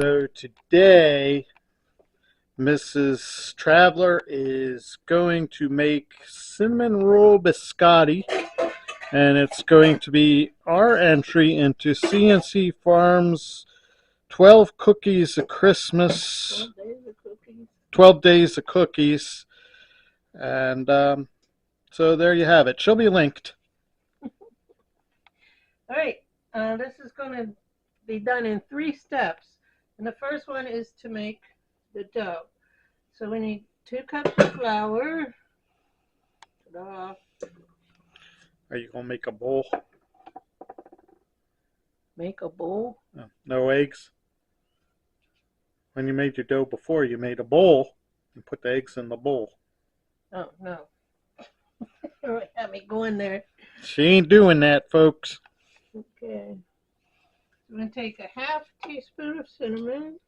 So today, Mrs. Traveler is going to make Cinnamon Roll Biscotti, and it's going to be our entry into CNC Farms 12 Cookies of Christmas, 12 Days of Cookies, and so there you have it. She'll be linked. All right, this is going to be done in 3 steps. And the first one is to make the dough. So we need 2 cups of flour. Ta-da. Are you going to make a bowl? Make a bowl? No eggs? When you made your dough before, you made a bowl and put the eggs in the bowl. Oh, no. Have me go in there. She ain't doing that, folks. Okay. I'm going to take a ½ teaspoon of cinnamon.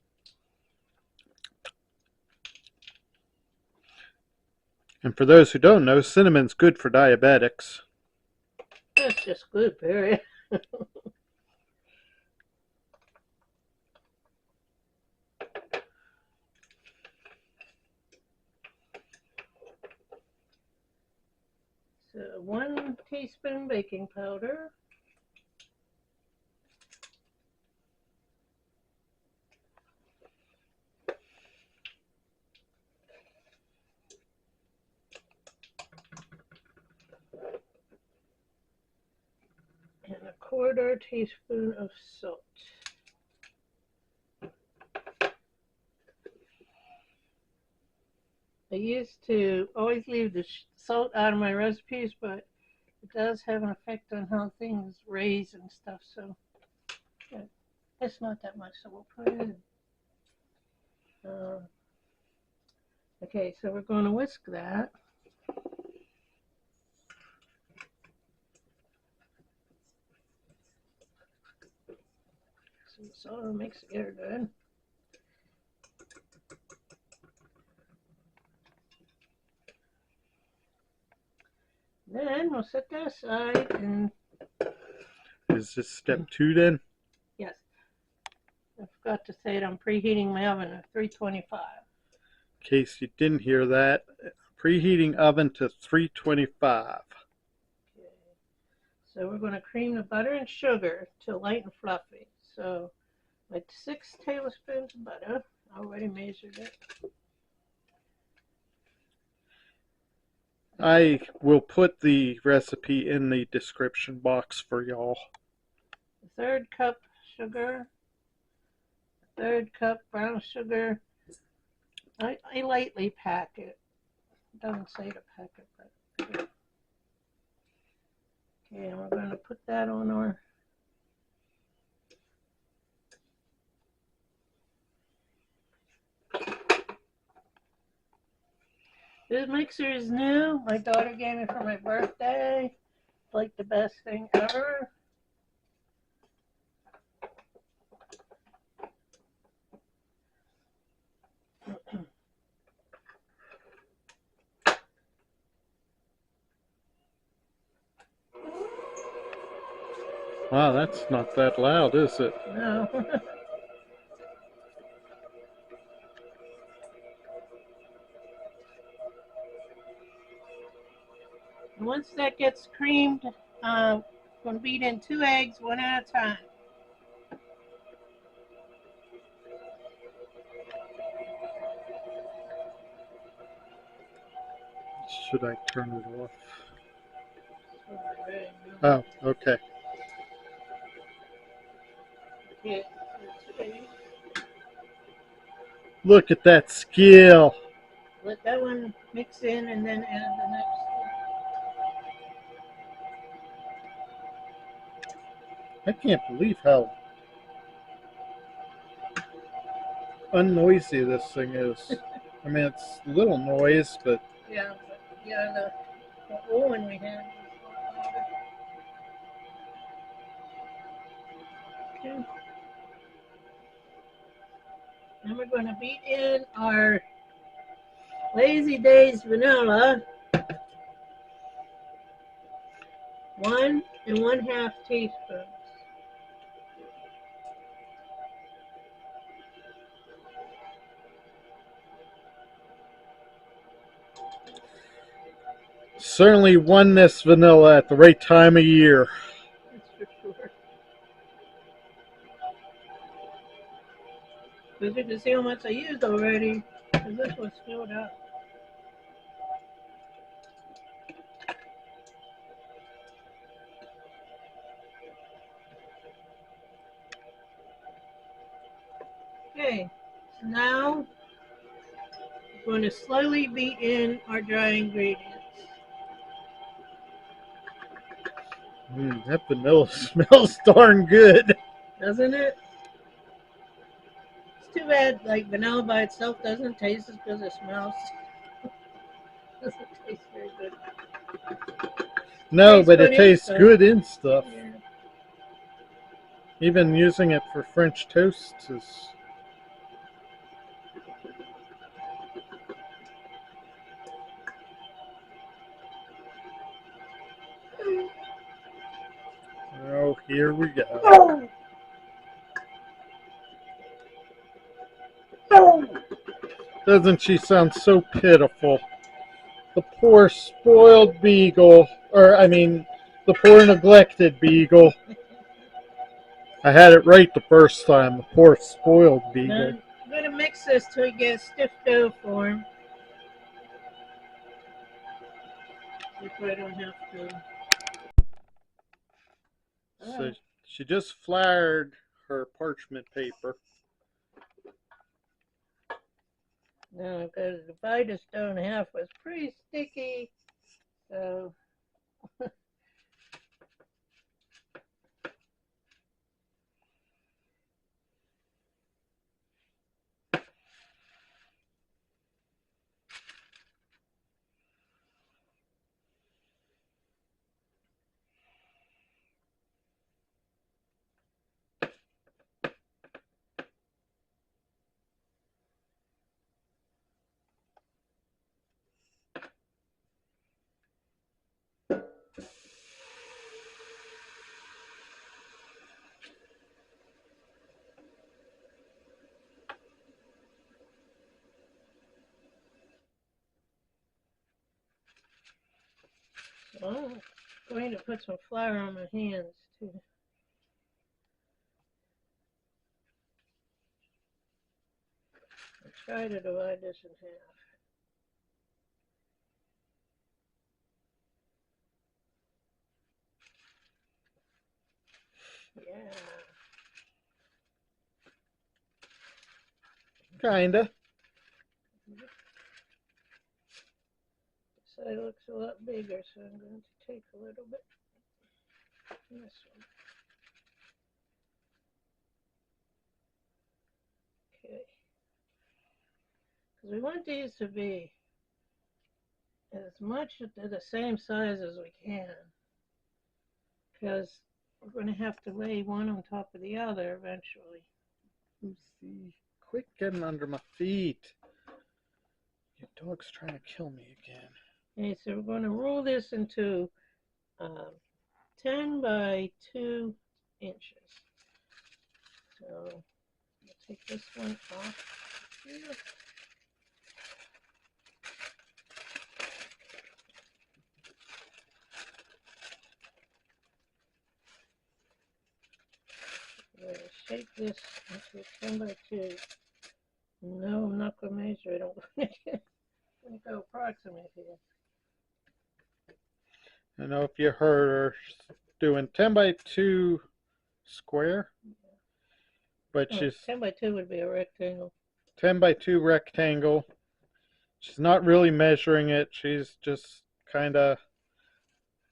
And for those who don't know, cinnamon's good for diabetics. That's just good, period. So 1 teaspoon baking powder. And a 1/4 teaspoon of salt. I used to always leave the salt out of my recipes, but it does have an effect on how things raise and stuff, so it's not that much, so we'll put it in. Okay, so we're going to whisk that. Some soda makes the air good. Then we'll set that aside and... Is this step 2 then? Yes. I forgot to say it, I'm preheating my oven at 325. In case you didn't hear that, preheating oven to 325. Okay. So we're going to cream the butter and sugar till light and fluffy. So like 6 tablespoons of butter. I already measured it. I will put the recipe in the description box for y'all. 1/3 cup sugar. 1/3 cup brown sugar. I lightly pack it. It doesn't say to pack it, but okay, and we're going to put that on our This mixer is new. My daughter gave me for my birthday. It's like the best thing ever. Wow, that's not that loud, is it? No. Once that gets creamed, I'm going to beat in 2 eggs, 1 at a time. Should I turn it off? Oh, okay. Look at that skill. Let that one mix in and then add the next one. I can't believe how unnoisy this thing is. I mean, it's little noise, but... Yeah, the oven we had. Okay. Then we're going to beat in our Lazy Days vanilla. 1 1/2 teaspoons. Certainly won this vanilla at the right time of year. That's for sure. Because you can see how much I used already. Because this was filled up. Okay, so now we're going to slowly beat in our dry ingredients. That vanilla smells darn good. Doesn't it? It's too bad like vanilla by itself doesn't taste as good as it smells. Doesn't taste very good. No, but it good in tastes stuff. good in stuff. Yeah. Even using it for French toasts is... Oh, here we go. Doesn't she sound so pitiful? The poor spoiled beagle. Or, I mean, the poor neglected beagle. I had it right the first time. The poor spoiled beagle. Now, I'm going to mix this till it gets stiff dough form. If I don't have to. So she just floured her parchment paper. No, because the Vitus dough in half was pretty sticky. So I'm going to put some flour on my hands too. I'll try to divide this in half. Yeah. Kinda. This side looks a lot bigger, so I'm going to take a little bit from this one. Okay. Because we want these to be as much the same size as we can. Because we're going to have to lay one on top of the other eventually. Oopsie. Quit getting under my feet. Your dog's trying to kill me again. Okay, so we're going to roll this into 10 by 2 inches. So I'll take this one off here. I'm going to shape this into 10 by 2. No, I'm not going to measure it. I'm going to go approximate here. I know if you heard her doing 10 by 2 square, but she's 10 by 2 would be a rectangle. 10 by 2 rectangle. She's not really measuring it. She's just kind of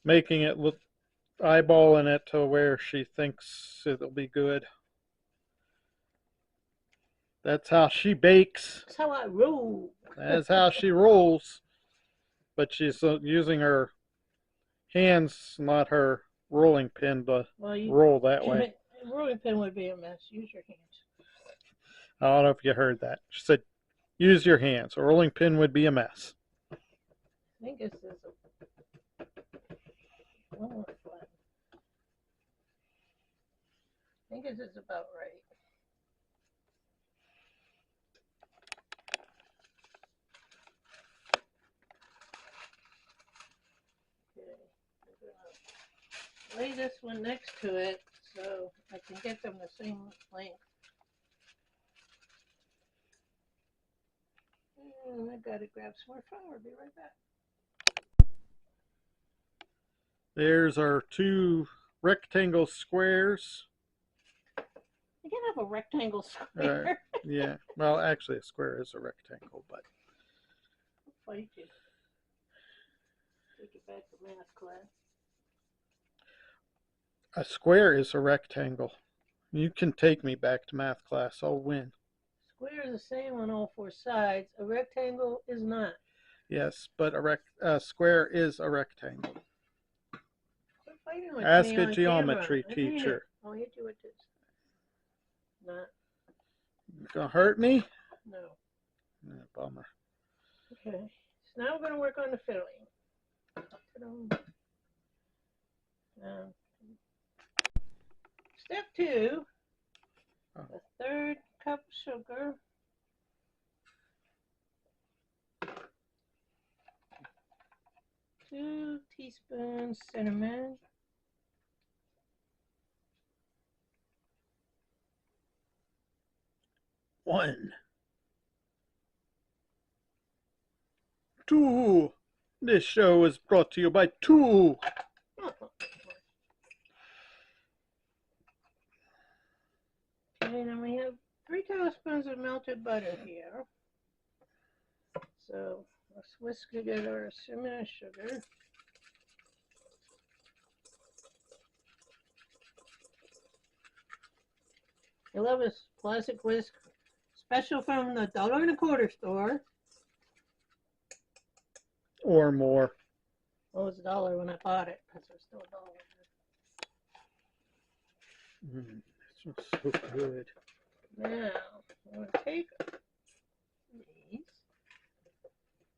making it look, eyeballing it to where she thinks it'll be good. That's how she bakes. That's how I roll. That's how she rolls. But she's using her hands, not her rolling pin, to roll that way. Rolling pin would be a mess. Use your hands. I don't know if you heard that. She said, use your hands. A rolling pin would be a mess. I think this is one more flat. I think this is about right. lay this one next to it so I can get them the same length. And I gotta grab some more flour. Be right back. There's our 2 rectangle squares. You can have a rectangle square. Yeah, well, actually, a square is a rectangle, but. I'll fight you. Take it back to math class. A square is a rectangle. You can take me back to math class. I'll win. Square is the same on all 4 sides. A rectangle is not. Yes, but a square is a rectangle. Quit fighting with Ask me a on geometry camera. teacher. I'll hit you with this. Not. You gonna hurt me? No. Bummer. Okay. So now we're going to work on the filling. Step 2. A 1/3 cup sugar. 2 teaspoons cinnamon. 1, 2. This show is brought to you by 2. Okay, then we have 3 tablespoons of melted butter here. So let's whisk together our cinnamon and sugar. I love this plastic whisk, special from the $1.25 store. Or more. Oh, it was $1 when I bought it, because there's still $1. This was so good. Now, I'm going to take these,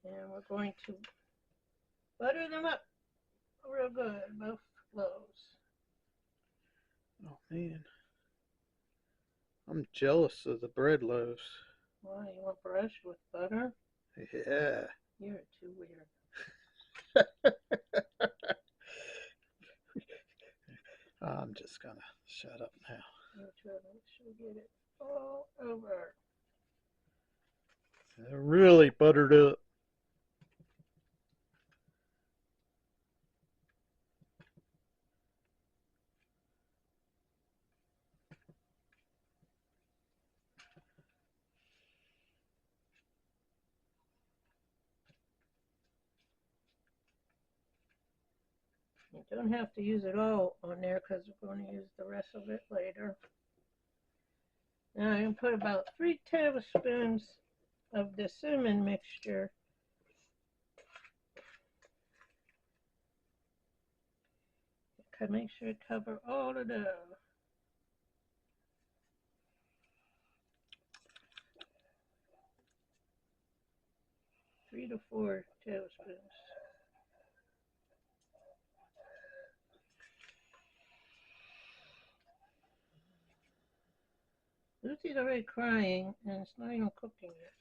and we're going to butter them up real good, both loaves. Oh, man. I'm jealous of the bread loaves. Why, you want brush with butter? Yeah. You're too weird. I'm just gonna shut up now. I'm trying to make sure we get it all over. They're really buttered up. You don't have to use it all on there because we're going to use the rest of it later. Now I'm going to put about 3 tablespoons of the cinnamon mixture. Make sure to cover all the dough. 3 to 4 tablespoons. Lucy's already crying and it's not even cooking yet.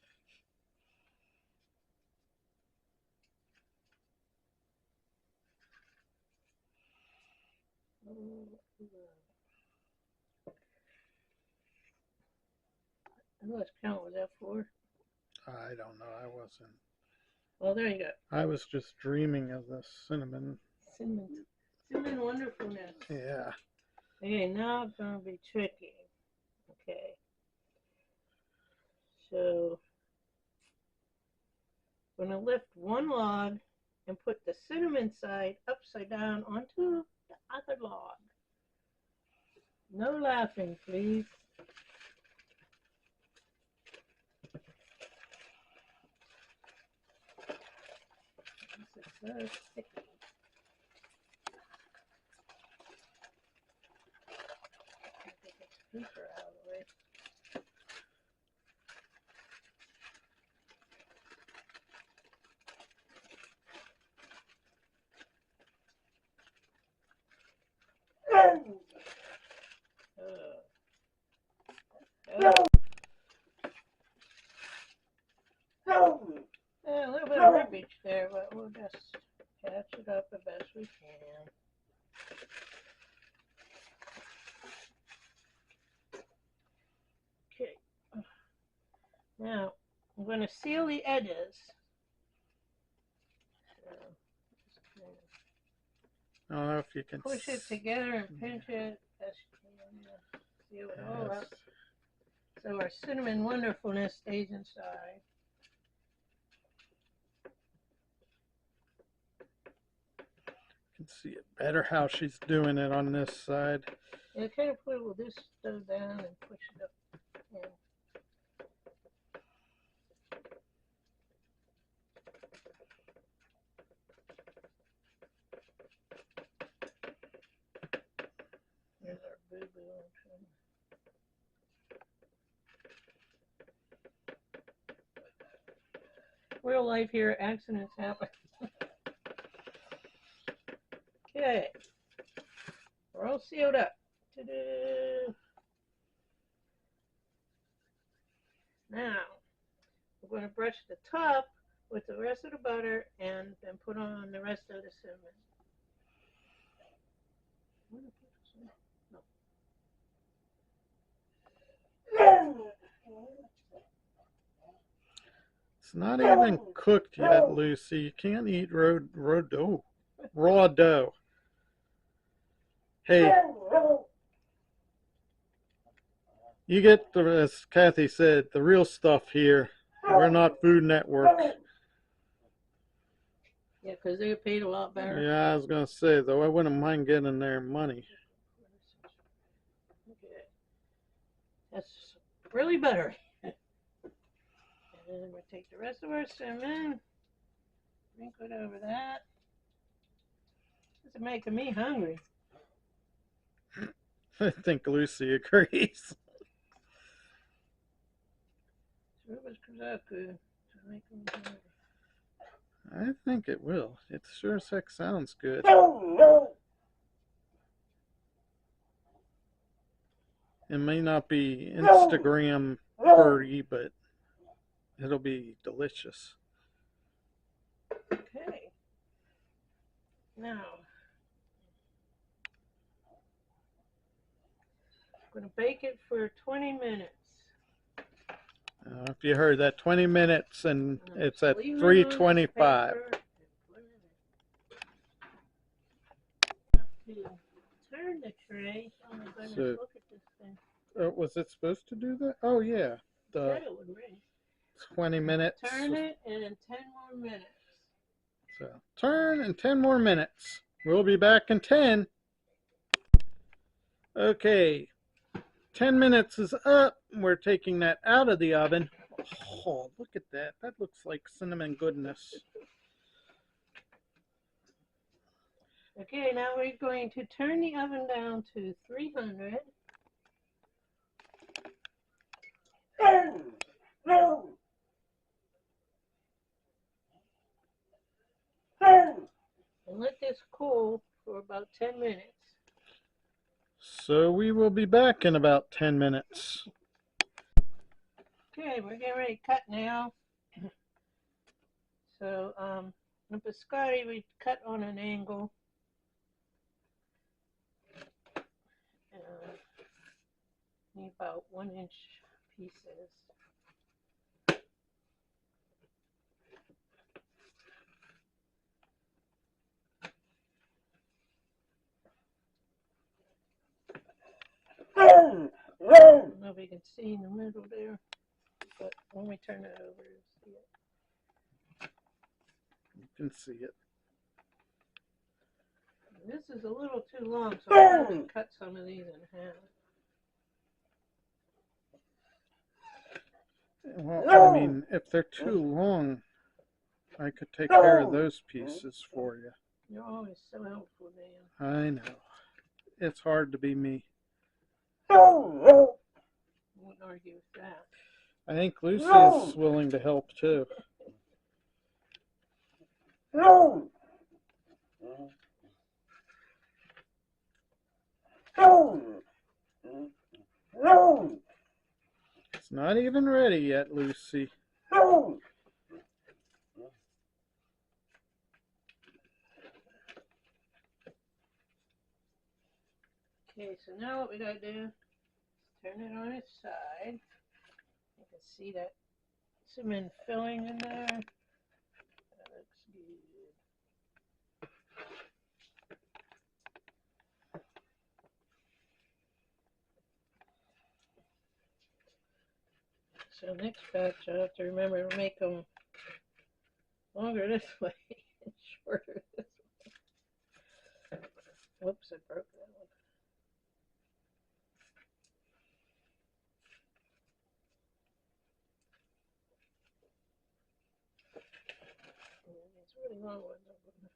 I lost count. Was that 4? I don't know. I wasn't. Well, there you go. I was just dreaming of the cinnamon. Cinnamon wonderfulness. Yeah. Okay, now it's going to be tricky. Okay. So, I'm going to lift one log and put the cinnamon side upside down onto the other log. No laughing, please. This is so sticky. Get this paper out of the way. A little bit of rubbish there, but we'll just catch it up the best we can. Now, I'm going to seal the edges. So, just kind I don't know if you can of push it together and pinch it as you can. Seal it all up. So our cinnamon wonderfulness stays inside. You can see it better how she's doing it on this side. Yeah, kind of put this dough down and push it up. Yeah. There's our boo-boo on trim. Real life here, accidents happen. Okay, we're all sealed up. Ta-da! Now, we're going to brush the top with the rest of the butter and then put on the rest of the cinnamon. It's not even cooked yet, Lucy. You can't eat raw dough. Hey, you get, as Kathy said, the real stuff here. We're not Food Network. Yeah, because they get paid a lot better. Yeah, I was going to say, though, I wouldn't mind getting their money. Okay. That's really buttery. And then we'll take the rest of our cinnamon, sprinkle it over that. This is making me hungry. I think Lucy agrees. I think it will. It sure as heck sounds good. It may not be Instagram worthy, but it'll be delicious. Okay. Now, I'm going to bake it for 20 minutes. If you heard that, 20 minutes, and it's at 325. Turn the tray. Oh my goodness, So, look at this thing. was it supposed to do that? Oh, yeah. Said it would ring. 20 minutes. Turn it, and in 10 more minutes. So, turn in 10 more minutes. We'll be back in 10. Okay. 10 minutes is up. We're taking that out of the oven. Oh, look at that. That looks like cinnamon goodness. Okay, now we're going to turn the oven down to 300. And let this cool for about 10 minutes. So we will be back in about 10 minutes. Okay, we're getting ready to cut now. So, the biscotti we cut on an angle. Need about 1-inch pieces. I don't know if you can see in the middle there, but when we turn it over, you'll see it. You can see it. This is a little too long, so I'm going to cut some of these in half. Well, I mean, if they're too long, I could take care of those pieces for you. You're always so helpful, Dan. I know. It's hard to be me. I won't argue with that. I think Lucy's willing to help too. It's not even ready yet, Lucy. Okay, so now what we gotta do is turn it on its side. You can see that cinnamon filling in there. That looks good. So next batch, I have to remember to make them longer this way and shorter this way. Whoops, I broke that one. These really long ones I'm going to.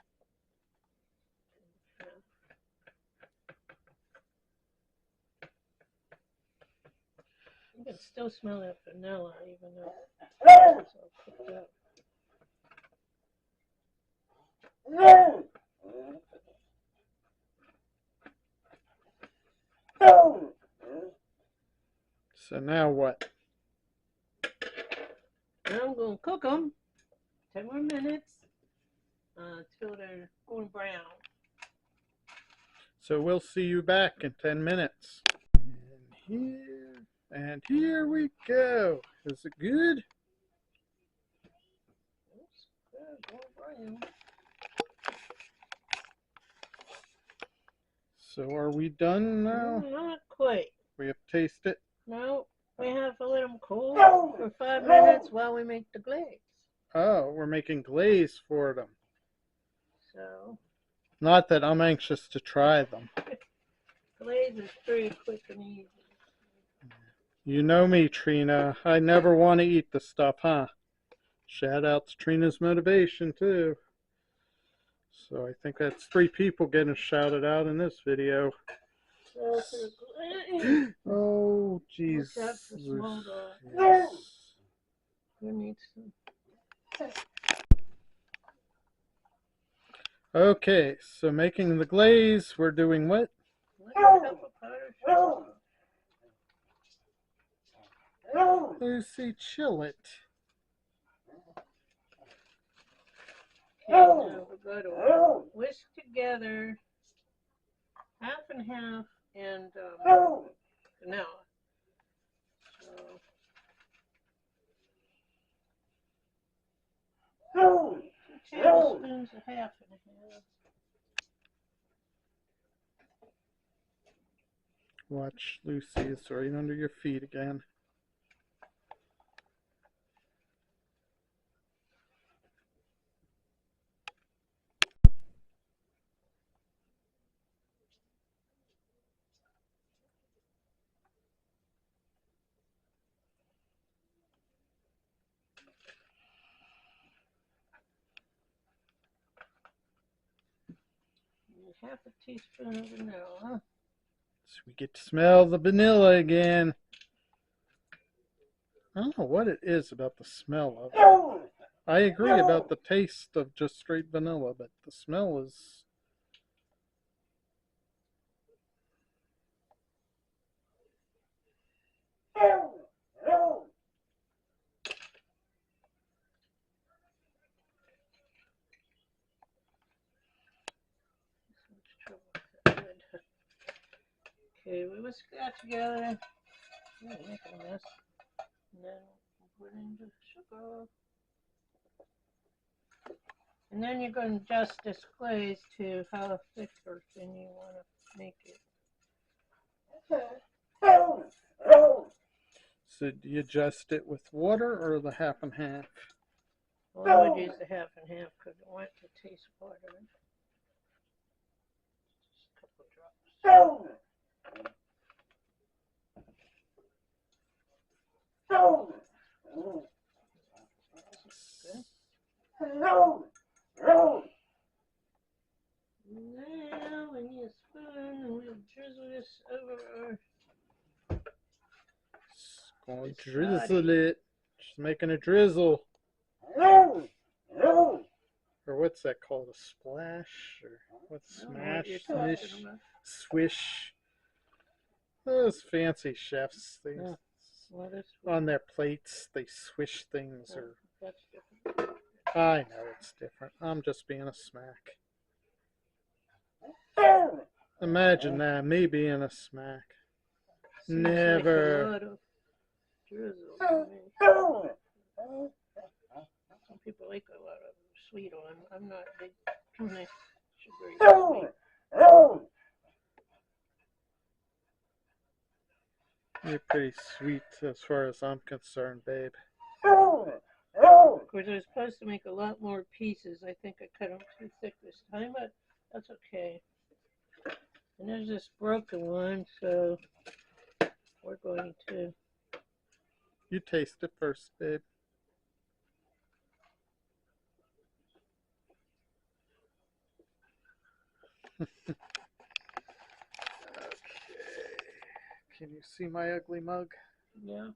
You can still smell that vanilla even though it's all cooked up. So now what? Now I'm going to cook them 10 more minutes until they're going brown. So we'll see you back in 10 minutes. And here we go. Is it good? Oops, good, going brown. So are we done now? Not quite. We have to taste it. No, we have to let them cool for 5 minutes while we make the glaze. Oh, we're making glaze for them. So, Not that I'm anxious to try them. glaze is pretty quick and easy. You know me, Trina. I never want to eat the stuff, huh? Shout out to Trina's motivation, too. So I think that's 3 people getting shouted out in this video. So for glaze, Oh, jeez. watch out for small dogs. Yes. Who needs some? Okay, so making the glaze, we're doing what? 1 cup of powdered sugar. Lucy, chill it. Okay, now we're going to whisk together half and half and vanilla. So 2 tablespoons of half and half. Watch, Lucy, it's right under your feet again. Half a teaspoon of vanilla. So we get to smell the vanilla again. I don't know what it is about the smell of it. I agree about the taste of just straight vanilla, but the smell is... Okay, we whisk that together. Ooh, making a mess. And then we'll put in the sugar. And then you're going to adjust this glaze to how thick or thin you want to make it. So do you adjust it with water or the half and half? Well, I would use the half and half because I want it to taste water. Just a couple drops. Now we need a spoon and we'll drizzle this over our... Going to drizzle it. Just making a drizzle. Or what's that called? A splash? Or what's smash? Swish? Swish. Those fancy chefs, they, on their plates, they swish things. Or That's different. I know it's different. I'm just being a smack. Imagine that, me being a smack. Seems Never. like a lot of drizzle to me. Some people like a lot of sweet on. I'm not big nice sugary sweet. You're pretty sweet as far as I'm concerned, babe. Of course, I was supposed to make a lot more pieces. I think I cut them too thick this time, but that's okay. And there's this broken one, so we're going to... You taste it first, babe. Okay. Can you see my ugly mug? Yeah.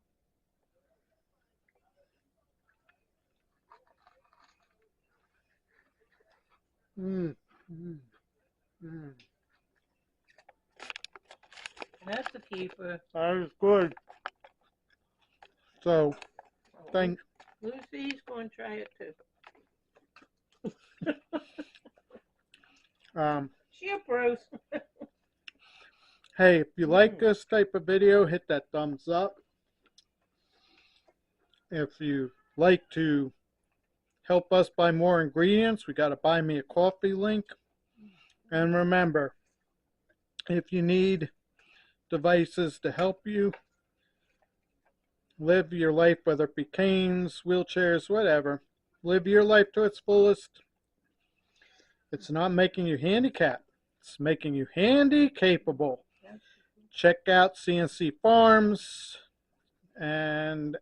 Mmm. Mmm. Mmm. That's the keeper. That is good. So, thank. Lucy's going to try it too. She approves. Hey, if you like this type of video, hit that thumbs up. If you like to help us buy more ingredients, we got a buy me a coffee link. And remember, if you need devices to help you live your life, whether it be canes, wheelchairs, whatever, live your life to its fullest. It's not making you handicapped. It's making you handy capable. Check out CNC Farms and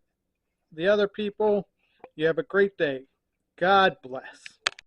the other people. You have a great day. God bless.